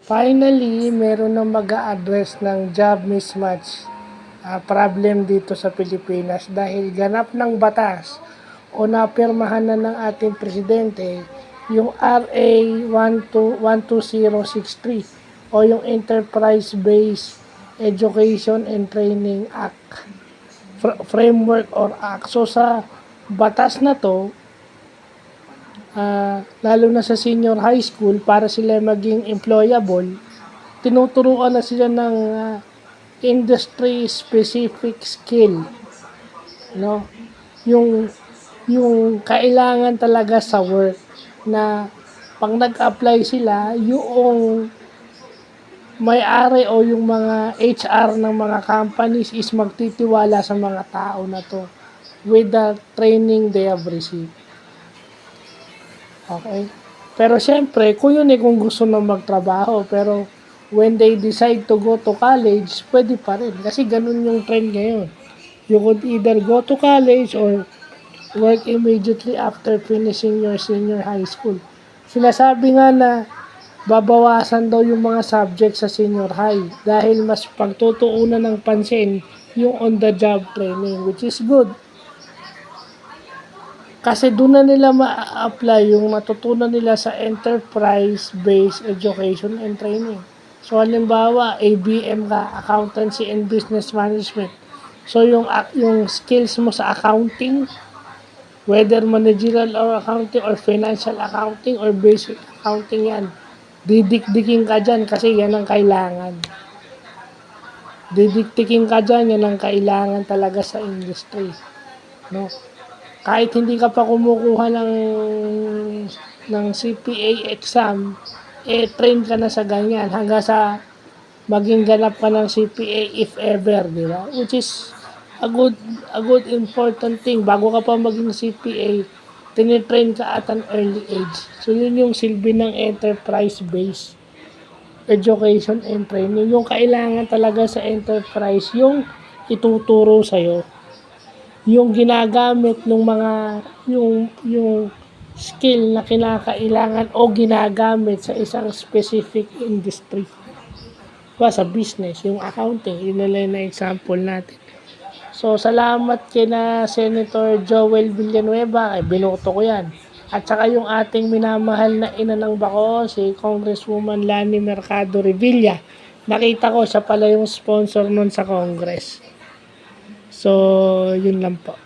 Finally, meron ng mag-a-address ng job mismatch problem dito sa Pilipinas dahil ganap ng batas o napirmahan na ng ating presidente yung RA 12063 o yung Enterprise-Based Education and Training Act framework or act. So sa batas na to, lalo na sa senior high school, para sila maging employable, tinuturuan na sila ng industry specific skill, no? Yung kailangan talaga sa work na pag nag-apply sila, yung may-ari o yung mga HR ng mga companies is magtitiwala sa mga tao na to with the training they have received. Okay? Pero syempre, kung gusto na magtrabaho, pero when they decide to go to college, pwede pa rin. Kasi ganun yung trend ngayon. You could either go to college or work immediately after finishing your senior high school. Sinasabi nga na babawasan daw yung mga subjects sa senior high dahil mas pagtutuunan ng pansin yung on-the-job training, which is good. Kasi doon na nila ma-apply yung natutunan nila sa enterprise-based education and training. So, halimbawa, ABM ka, Accountancy and Business Management. So, yung skills mo sa accounting, whether managerial or accounting or financial accounting or basic accounting yan, didikdikin ka dyan kasi yan ang kailangan. Didikdikin ka dyan, yan ang kailangan talaga sa industry. No? Kahit hindi ka pa kumukuha ng CPA exam, train ka na sa ganyan hanggang sa maging ganap ka ng CPA if ever, di ba? Which is a good important thing. Bago ka pa maging CPA, tinitrain ka at an early age. So, yun yung silbi ng enterprise-based education and training. Yung kailangan talaga sa enterprise, yung ituturo sa'yo. Yung ginagamit ng mga yung skill na kinakailangan o ginagamit sa isang specific industry. Sa business, yung accounting, yun na example natin. So, salamat kina Senator Joel Villanueva, binoto ko yan. At saka yung ating minamahal na ina ng Bacoor, si Congresswoman Lani Mercado Revilla. Nakita ko, siya pala yung sponsor nun sa Congress. So, yun lang po.